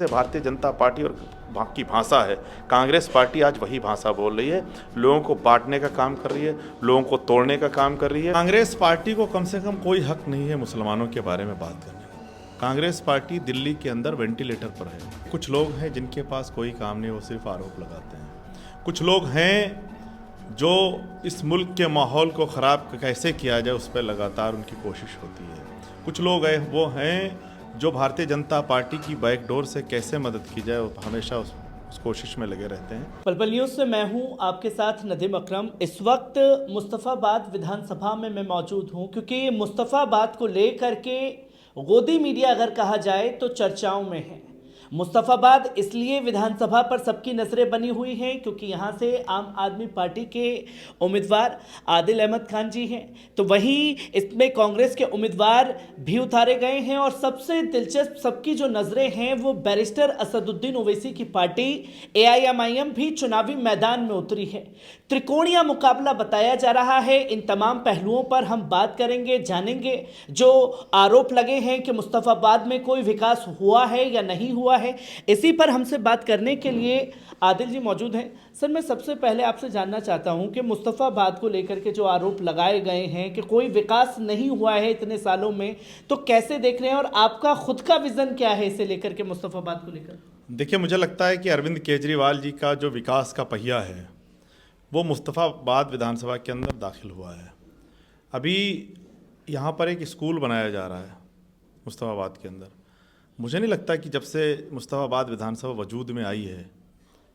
से भारतीय जनता पार्टी और की भाषा है। कांग्रेस पार्टी आज वही भाषा बोल रही है, लोगों को बांटने का काम कर रही है, लोगों को तोड़ने का काम कर रही है। कांग्रेस पार्टी को कम से कम कोई हक नहीं है मुसलमानों के बारे में बात करने का। कांग्रेस पार्टी दिल्ली के अंदर वेंटिलेटर पर है। कुछ लोग हैं जिनके पास कोई काम नहीं, वो सिर्फ आरोप लगाते हैं। कुछ लोग हैं जो इस मुल्क के माहौल को ख़राब कैसे किया जाए उस पर लगातार उनकी कोशिश होती है। कुछ लोग वो हैं जो भारतीय जनता पार्टी की बैकडोर से कैसे मदद की जाए वो हमेशा उस कोशिश में लगे रहते हैं। पल न्यूज़ से मैं हूं आपके साथ नदीम अकरम। इस वक्त मुस्तफ़ाबाद विधानसभा में मैं मौजूद हूं क्योंकि मुस्तफ़ाबाद को लेकर के गोदी मीडिया अगर कहा जाए तो चर्चाओं में है। मुस्तफ़ाबाद इसलिए विधानसभा पर सबकी नज़रें बनी हुई हैं क्योंकि यहां से आम आदमी पार्टी के उम्मीदवार आदिल अहमद खान जी हैं, तो वहीं इसमें कांग्रेस के उम्मीदवार भी उतारे गए हैं और सबसे दिलचस्प सबकी जो नज़रें हैं वो बैरिस्टर असदुद्दीन ओवैसी की पार्टी AIMIM भी चुनावी मैदान में उतरी है। त्रिकोणीय मुकाबला बताया जा रहा है। इन तमाम पहलुओं पर हम बात करेंगे, जानेंगे जो आरोप लगे हैं कि मुस्तफ़ाबाद में कोई विकास हुआ है या नहीं हुआ है। इसी पर हमसे बात करने के लिए आदिल जी मौजूद हैं। सर, मैं सबसे पहले आपसे जानना चाहता हूं कि मुस्तफ़ाबाद को लेकर के जो आरोप लगाए गए हैं कि कोई विकास नहीं हुआ है इतने सालों में, तो कैसे देख रहे हैं और आपका खुद का विजन क्या है इसे लेकर के, मुस्तफ़ाबाद को लेकर? देखिए, मुझे लगता है कि अरविंद केजरीवाल जी का जो विकास का पहिया है वो मुस्तफ़ाबाद विधानसभा के अंदर दाखिल हुआ है। अभी यहाँ पर एक स्कूल बनाया जा रहा है मुस्तफ़ाबाद के अंदर। मुझे नहीं लगता कि जब से मुस्तफ़ाबाद विधानसभा वजूद में आई है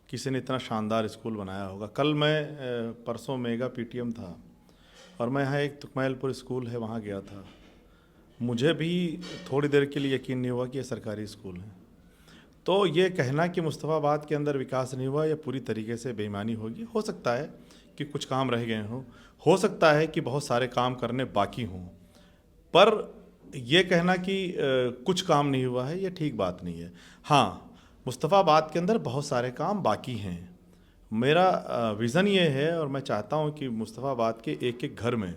किसी ने इतना शानदार स्कूल बनाया होगा। कल मैं परसों मेगा PTM था और मैं यहाँ एक तुकमैलपुर स्कूल है वहाँ गया था। मुझे भी थोड़ी देर के लिए यकीन नहीं हुआ कि ये सरकारी स्कूल है। तो ये कहना कि मुस्तफ़ाबाद के अंदर विकास नहीं हुआ, यह पूरी तरीके से बेईमानी होगी। हो सकता है कि कुछ काम रह गए हों, हो सकता है कि बहुत सारे काम करने बाकी हों, पर यह कहना कि कुछ काम नहीं हुआ है, ये ठीक बात नहीं है। हाँ, मुस्तफ़ाबाद के अंदर बहुत सारे काम बाकी हैं। मेरा विज़न ये है और मैं चाहता हूँ कि मुस्तफ़ाबाद के एक एक घर में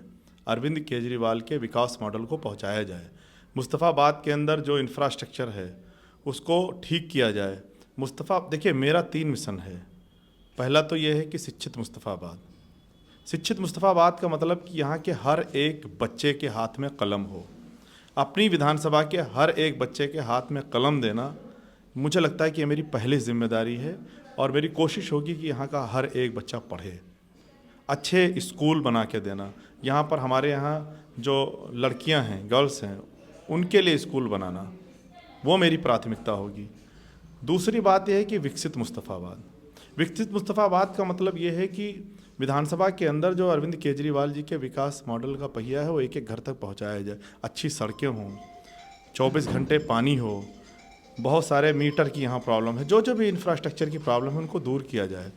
अरविंद केजरीवाल के विकास मॉडल को पहुँचाया जाए। मुस्तफ़ाबाद के अंदर जो इंफ्रास्ट्रक्चर है उसको ठीक किया जाए। देखिए, मेरा 3 मिशन है। पहला तो ये है कि शिक्षित मुस्तफ़ाबाद। शिक्षित मुस्तफ़ाबाद का मतलब कि यहाँ के हर एक बच्चे के हाथ में कलम हो। अपनी विधानसभा के हर एक बच्चे के हाथ में कलम देना मुझे लगता है कि ये मेरी पहली जिम्मेदारी है और मेरी कोशिश होगी कि यहाँ का हर एक बच्चा पढ़े। अच्छे स्कूल बना के देना, यहाँ पर हमारे यहाँ जो लड़कियाँ हैं, गर्ल्स हैं, उनके लिए स्कूल बनाना, वो मेरी प्राथमिकता होगी। दूसरी बात यह है कि विकसित मुस्तफ़ाबाद। विकसित मुस्तफ़ाबाद का मतलब ये है कि विधानसभा के अंदर जो अरविंद केजरीवाल जी के विकास मॉडल का पहिया है वो एक एक घर तक पहुंचाया जाए। अच्छी सड़कें हों, 24 घंटे पानी हो, बहुत सारे मीटर की यहाँ प्रॉब्लम है, जो भी इंफ्रास्ट्रक्चर की प्रॉब्लम है उनको दूर किया जाए।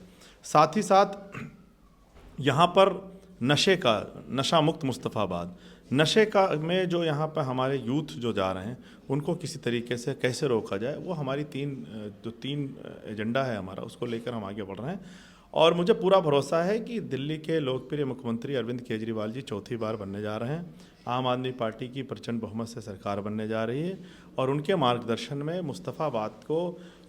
साथ ही साथ यहाँ पर नशा मुक्त मुस्तफ़ाबाद, नशे का में जो यहाँ पर हमारे यूथ जो जा रहे हैं उनको किसी तरीके से कैसे रोका जाए, वो हमारी तीन एजेंडा है हमारा, उसको लेकर हम आगे बढ़ रहे हैं। और मुझे पूरा भरोसा है कि दिल्ली के लोकप्रिय मुख्यमंत्री अरविंद केजरीवाल जी चौथी बार बनने जा रहे हैं। आम आदमी पार्टी की प्रचंड बहुमत से सरकार बनने जा रही है और उनके मार्गदर्शन में मुस्तफ़ाबाद को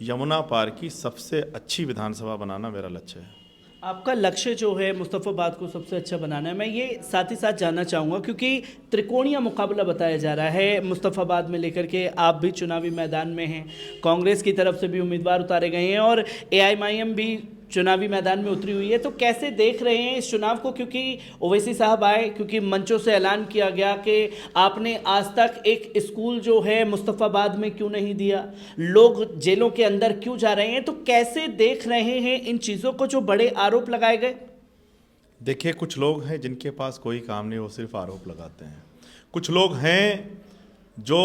यमुना पार की सबसे अच्छी विधानसभा बनाना मेरा लक्ष्य है। आपका लक्ष्य जो है मुस्तफ़ाबाद को सबसे अच्छा बनाना है। मैं ये साथ ही साथ जानना चाहूँगा क्योंकि त्रिकोणीय मुकाबला बताया जा रहा है मुस्तफ़ाबाद में लेकर के, आप भी चुनावी मैदान में हैं, कांग्रेस की तरफ से भी उम्मीदवार उतारे गए हैं और AIMIM भी चुनावी मैदान में उतरी हुई है, तो कैसे देख रहे हैं इस चुनाव को? क्योंकि ओवैसी साहब आए, क्योंकि मंचों से ऐलान किया गया कि आपने आज तक एक स्कूल जो है मुस्तफ़ाबाद में क्यों नहीं दिया, लोग जेलों के अंदर क्यों जा रहे हैं, तो कैसे देख रहे हैं इन चीज़ों को जो बड़े आरोप लगाए गए? देखिए, कुछ लोग हैं जिनके पास कोई काम नहीं, वो सिर्फ आरोप लगाते हैं। कुछ लोग हैं जो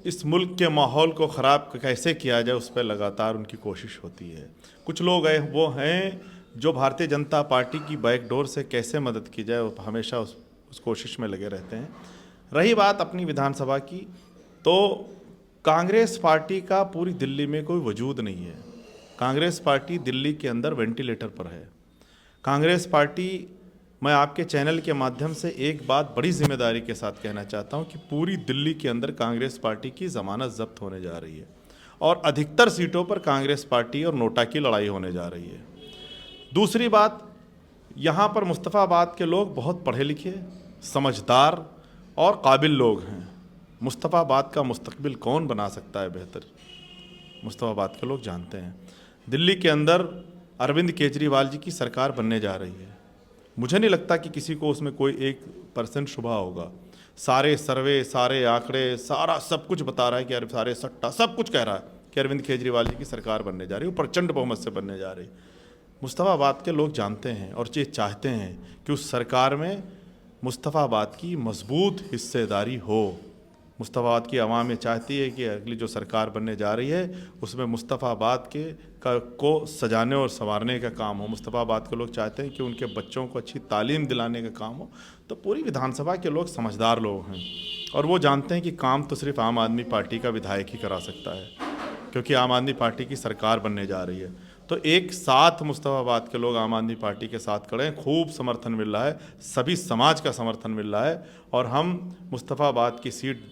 इस मुल्क के माहौल को ख़राब कैसे किया जाए उस पर लगातार उनकी कोशिश होती है। कुछ लोग वो हैं जो भारतीय जनता पार्टी की बैकडोर से कैसे मदद की जाए वो हमेशा उस कोशिश में लगे रहते हैं। रही बात अपनी विधानसभा की, तो कांग्रेस पार्टी का पूरी दिल्ली में कोई वजूद नहीं है। कांग्रेस पार्टी दिल्ली के अंदर वेंटिलेटर पर है। कांग्रेस पार्टी, मैं आपके चैनल के माध्यम से एक बात बड़ी जिम्मेदारी के साथ कहना चाहता हूं कि पूरी दिल्ली के अंदर कांग्रेस पार्टी की ज़मानत ज़ब्त होने जा रही है और अधिकतर सीटों पर कांग्रेस पार्टी और नोटा की लड़ाई होने जा रही है। दूसरी बात, यहाँ पर मुस्तफ़ाबाद के लोग बहुत पढ़े लिखे, समझदार और काबिल लोग हैं। मुस्तफ़ाबाद का मुस्तकबिल कौन बना सकता है बेहतर, मुस्तफ़ाबाद के लोग जानते हैं। दिल्ली के अंदर अरविंद केजरीवाल जी की सरकार बनने जा रही है। मुझे नहीं लगता कि किसी को उसमें कोई 1% शुबा होगा। सारे सर्वे, सारे आंकड़े, सारा सब कुछ बता रहा है कि सारे सट्टा सब कुछ कह रहा है कि अरविंद केजरीवाल जी की सरकार बनने जा रही है, प्रचंड बहुमत से बनने जा रही है। मुस्तफ़ाबाद के लोग जानते हैं और ये चाहते हैं कि उस सरकार में मुस्तफ़ाबाद की मजबूत हिस्सेदारी हो। मुस्तफ़ाबाद की आवाम ये चाहती है कि अगली जो सरकार बनने जा रही है उसमें मुस्तफ़ाबाद को सजाने और संवारने का काम हो। मुस्तफ़ाबाद के लोग चाहते हैं कि उनके बच्चों को अच्छी तालीम दिलाने का काम हो। तो पूरी विधानसभा के लोग समझदार लोग हैं और वो जानते हैं कि काम तो सिर्फ आम आदमी पार्टी का विधायक ही करा सकता है, क्योंकि आम आदमी पार्टी की सरकार बनने जा रही है। तो एक साथ मुस्तफ़ाबाद के लोग आम आदमी पार्टी के साथ खड़े हैं, खूब समर्थन मिल रहा है, सभी समाज का समर्थन मिल रहा है और हम मुस्तफ़ाबाद की सीट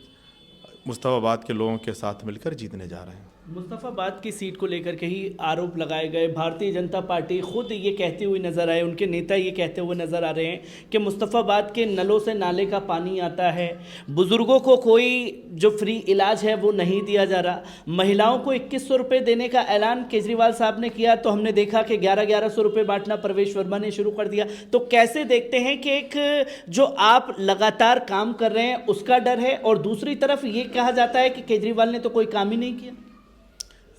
मुस्तफ़ाबाद के लोगों के साथ मिलकर जीतने जा रहे हैं। मुस्तफ़ाबाद की सीट को लेकर के ही आरोप लगाए गए। भारतीय जनता पार्टी खुद ये कहते हुए नजर आए, उनके नेता ये कहते हुए नजर आ रहे हैं कि मुस्तफ़ाबाद के नलों से नाले का पानी आता है, बुजुर्गों को कोई जो फ्री इलाज है वो नहीं दिया जा रहा, महिलाओं को 2100 रुपये देने का ऐलान केजरीवाल साहब ने किया तो हमने देखा कि 1100 रुपये बांटना प्रवेश वर्मा ने शुरू कर दिया। तो कैसे देखते हैं कि एक जो आप लगातार काम कर रहे हैं उसका डर है और दूसरी तरफ ये कहा जाता है कि केजरीवाल ने तो कोई काम ही नहीं किया।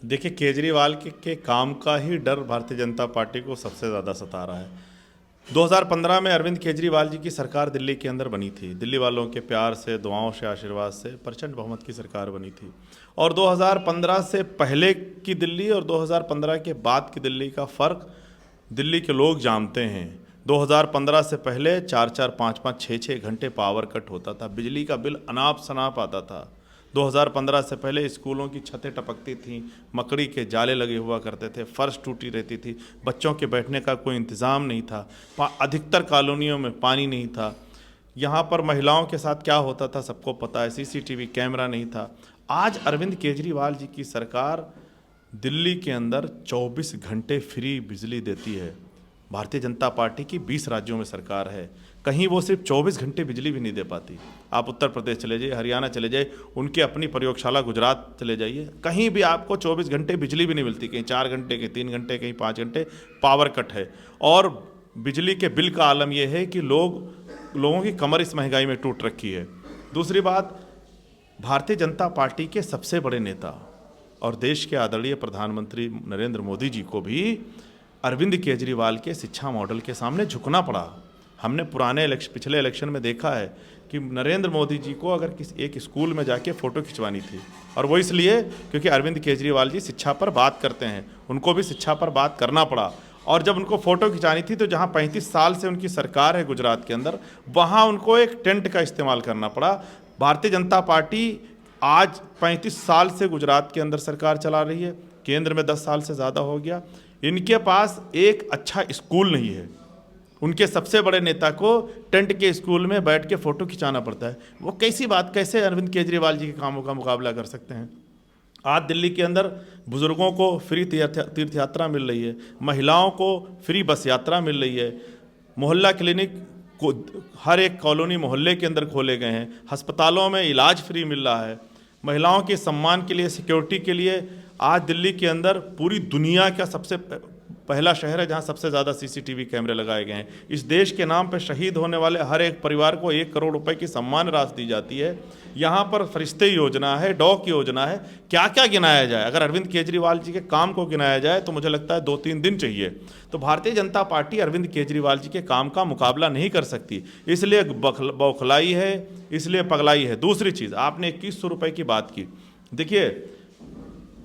देखिए, केजरीवाल के काम का ही डर भारतीय जनता पार्टी को सबसे ज़्यादा सता रहा है। 2015 में अरविंद केजरीवाल जी की सरकार दिल्ली के अंदर बनी थी। दिल्ली वालों के प्यार से, दुआओं से, आशीर्वाद से प्रचंड बहुमत की सरकार बनी थी। और 2015 से पहले की दिल्ली और 2015 के बाद की दिल्ली का फ़र्क दिल्ली के लोग जानते हैं। 2015 से पहले 4-4, 5-5, 6-6 घंटे पावर कट होता था, बिजली का बिल अनाप शनाप आता था। 2015 से पहले स्कूलों की छतें टपकती थीं, मकड़ी के जाले लगे हुआ करते थे, फर्श टूटी रहती थी, बच्चों के बैठने का कोई इंतज़ाम नहीं था, अधिकतर कॉलोनियों में पानी नहीं था। यहाँ पर महिलाओं के साथ क्या होता था सबको पता है, सीसीटीवी कैमरा नहीं था। आज अरविंद केजरीवाल जी की सरकार दिल्ली के अंदर 24 घंटे फ्री बिजली देती है। भारतीय जनता पार्टी की 20 राज्यों में सरकार है, कहीं वो सिर्फ 24 घंटे बिजली भी नहीं दे पाती। आप उत्तर प्रदेश चले जाइए, हरियाणा चले जाइए, उनकी अपनी प्रयोगशाला गुजरात चले जाइए, कहीं भी आपको 24 घंटे बिजली भी नहीं मिलती। कहीं 4 घंटे, कहीं 3 घंटे, कहीं 5 घंटे पावर कट है। और बिजली के बिल का आलम यह है कि लोगों की कमर इस महंगाई में टूट रखी है। दूसरी बात, भारतीय जनता पार्टी के सबसे बड़े नेता और देश के आदरणीय प्रधानमंत्री नरेंद्र मोदी जी को भी अरविंद केजरीवाल के शिक्षा मॉडल के सामने झुकना पड़ा। हमने पिछले इलेक्शन में देखा है कि नरेंद्र मोदी जी को अगर किसी एक स्कूल में जाके फ़ोटो खिंचवानी थी, और वो इसलिए क्योंकि अरविंद केजरीवाल जी शिक्षा पर बात करते हैं, उनको भी शिक्षा पर बात करना पड़ा। और जब उनको फ़ोटो खिंचानी थी तो जहाँ 35 साल से उनकी सरकार है गुजरात के अंदर, वहाँ उनको एक टेंट का इस्तेमाल करना पड़ा। भारतीय जनता पार्टी आज 35 साल से गुजरात के अंदर सरकार चला रही है, केंद्र में 10 साल से ज़्यादा हो गया। इनके पास एक अच्छा स्कूल नहीं है। उनके सबसे बड़े नेता को टेंट के स्कूल में बैठ के फ़ोटो खिंचाना पड़ता है। वो कैसी बात, कैसे अरविंद केजरीवाल जी के कामों का मुकाबला कर सकते हैं। आज दिल्ली के अंदर बुज़ुर्गों को फ्री तीर्थ यात्रा मिल रही है, महिलाओं को फ्री बस यात्रा मिल रही है, मोहल्ला क्लिनिक को हर एक कॉलोनी मोहल्ले के अंदर खोले गए हैं, अस्पतालों में इलाज फ्री मिल रहा है, महिलाओं के सम्मान के लिए, सिक्योरिटी के लिए आज दिल्ली के अंदर पूरी दुनिया का सबसे पहला शहर है जहां सबसे ज़्यादा सीसीटीवी कैमरे लगाए गए हैं। इस देश के नाम पर शहीद होने वाले हर एक परिवार को 1 करोड़ रुपए की सम्मान राशि दी जाती है। यहाँ पर फरिश्ते योजना है, डॉग योजना है, क्या क्या गिनाया जाए। अगर अरविंद केजरीवाल जी के काम को गिनाया जाए तो मुझे लगता है 2-3 दिन चाहिए। तो भारतीय जनता पार्टी अरविंद केजरीवाल जी के काम का मुकाबला नहीं कर सकती, इसलिए बौखलाई है, इसलिए पगलाई है। दूसरी चीज़, आपने 2100 रुपये की बात की। देखिए,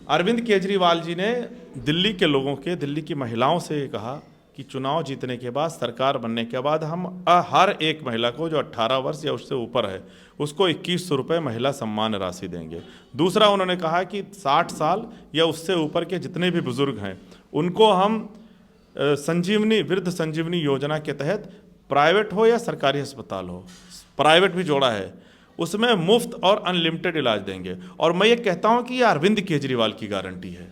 अरविंद केजरीवाल जी ने दिल्ली के लोगों के, दिल्ली की महिलाओं से ये कहा कि चुनाव जीतने के बाद, सरकार बनने के बाद हम हर एक महिला को जो 18 वर्ष या उससे ऊपर है उसको 2100 रुपये महिला सम्मान राशि देंगे। दूसरा, उन्होंने कहा कि 60 साल या उससे ऊपर के जितने भी बुजुर्ग हैं उनको हम वृद्ध संजीवनी योजना के तहत, प्राइवेट हो या सरकारी अस्पताल हो, प्राइवेट भी जोड़ा है, उसमें मुफ्त और अनलिमिटेड इलाज देंगे। और मैं ये कहता हूं कि ये अरविंद केजरीवाल की गारंटी है,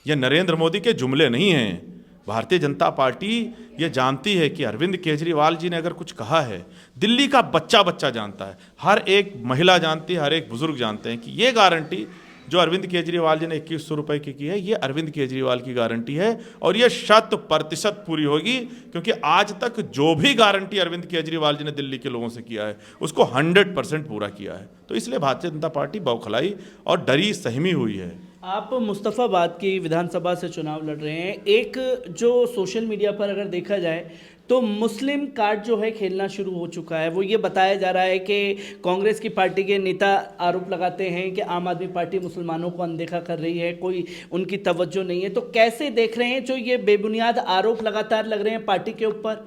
ये नरेंद्र मोदी के जुमले नहीं हैं। भारतीय जनता पार्टी ये जानती है कि अरविंद केजरीवाल जी ने अगर कुछ कहा है, दिल्ली का बच्चा बच्चा जानता है, हर एक महिला जानती है, हर एक बुजुर्ग जानते हैं कि ये गारंटी जो अरविंद केजरीवाल जी ने 2100 रुपये की है, ये अरविंद केजरीवाल की गारंटी है और ये 100% पूरी होगी। क्योंकि आज तक जो भी गारंटी अरविंद केजरीवाल जी ने दिल्ली के लोगों से किया है उसको 100% पूरा किया है। तो इसलिए भारतीय जनता पार्टी बौखलाई और डरी सहमी हुई है। आप मुस्तफ़ाबाद की विधानसभा से चुनाव लड़ रहे हैं। एक जो सोशल मीडिया पर अगर देखा जाए तो मुस्लिम कार्ड जो है खेलना शुरू हो चुका है। वो ये बताया जा रहा है कि कांग्रेस की पार्टी के नेता आरोप लगाते हैं कि आम आदमी पार्टी मुसलमानों को अनदेखा कर रही है, कोई उनकी तवज्जो नहीं है। तो कैसे देख रहे हैं जो ये बेबुनियाद आरोप लगातार लग रहे हैं पार्टी के ऊपर?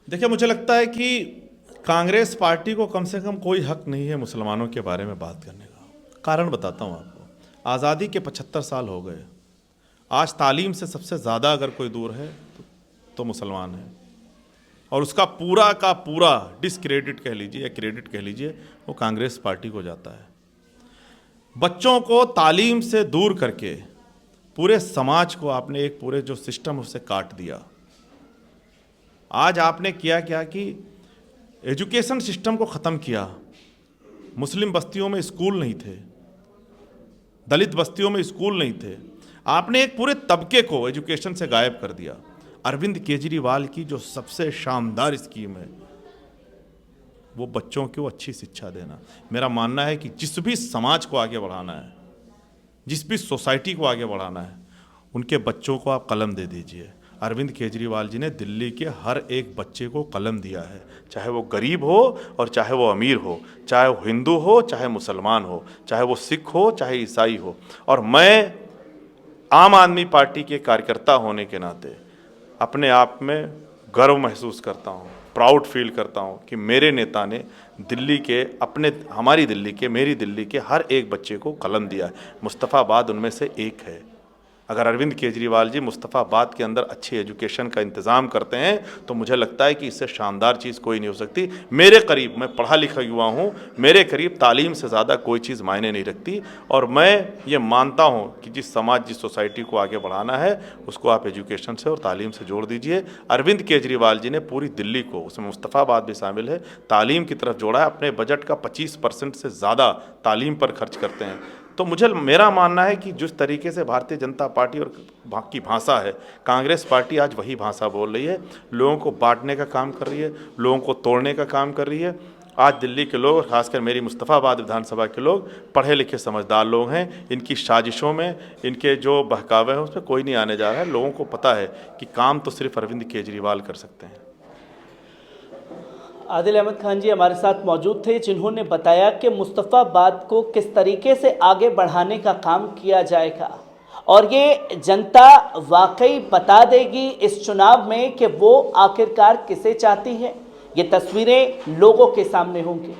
देखिए, मुझे लगता है कि कांग्रेस पार्टी को कम से कम कोई हक नहीं है मुसलमानों के बारे में बात करने का। कारण बताता हूँ आपको। आज़ादी के 75 साल हो गए, आज तालीम से सबसे ज़्यादा अगर कोई दूर है तो मुसलमान है, और उसका पूरा का पूरा डिसक्रेडिट कह लीजिए या क्रेडिट कह लीजिए वो कांग्रेस पार्टी को जाता है। बच्चों को तालीम से दूर करके पूरे समाज को आपने एक पूरे जो सिस्टम उससे काट दिया। आज आपने किया क्या कि एजुकेशन सिस्टम को ख़त्म किया। मुस्लिम बस्तियों में स्कूल नहीं थे, दलित बस्तियों में स्कूल नहीं थे, आपने एक पूरे तबके को एजुकेशन से गायब कर दिया। अरविंद केजरीवाल की जो सबसे शानदार स्कीम है वो बच्चों को अच्छी शिक्षा देना। मेरा मानना है कि जिस भी समाज को आगे बढ़ाना है, जिस भी सोसाइटी को आगे बढ़ाना है, उनके बच्चों को आप कलम दे दीजिए। अरविंद केजरीवाल जी ने दिल्ली के हर एक बच्चे को कलम दिया है, चाहे वो गरीब हो और चाहे वो अमीर हो, चाहे वो हिंदू हो चाहे मुसलमान हो, चाहे वो सिख हो चाहे ईसाई हो। और मैं आम आदमी पार्टी के कार्यकर्ता होने के नाते अपने आप में गर्व महसूस करता हूँ, प्राउड फील करता हूँ कि मेरे नेता ने दिल्ली के हमारी दिल्ली के, मेरी दिल्ली के हर एक बच्चे को कलम दिया है। मुस्तफ़ाबाद उनमें से एक है। अगर अरविंद केजरीवाल जी मुस्तफ़ाबाद के अंदर अच्छी एजुकेशन का इंतज़ाम करते हैं तो मुझे लगता है कि इससे शानदार चीज़ कोई नहीं हो सकती। मेरे करीब, मैं पढ़ा लिखा युवा हूँ, मेरे करीब तालीम से ज़्यादा कोई चीज़ मायने नहीं रखती। और मैं ये मानता हूँ कि जिस समाज, जिस सोसाइटी को आगे बढ़ाना है उसको आप एजुकेशन से और तालीम से जोड़ दीजिए। अरविंद केजरीवाल जी ने पूरी दिल्ली को, उसमें मुस्तफ़ाबाद भी शामिल है, तालीम की तरफ जोड़ा है। अपने बजट का 25% से ज़्यादा तालीम पर खर्च करते हैं। तो मेरा मानना है कि जिस तरीके से भारतीय जनता पार्टी और की भाषा है, कांग्रेस पार्टी आज वही भाषा बोल रही है। लोगों को बांटने का काम कर रही है, लोगों को तोड़ने का काम कर रही है। आज दिल्ली के लोग, खासकर मेरी मुस्तफ़ाबाद विधानसभा के लोग पढ़े लिखे समझदार लोग हैं। इनकी साजिशों में, इनके जो बहकावे हैं उसमें कोई नहीं आने जा रहा है। लोगों को पता है कि काम तो सिर्फ अरविंद केजरीवाल कर सकते हैं। आदिल अहमद खान जी हमारे साथ मौजूद थे, जिन्होंने बताया कि मुस्तफ़ाबाद को किस तरीके से आगे बढ़ाने का काम किया जाएगा और ये जनता वाकई बता देगी इस चुनाव में कि वो आखिरकार किसे चाहती है। ये तस्वीरें लोगों के सामने होंगी।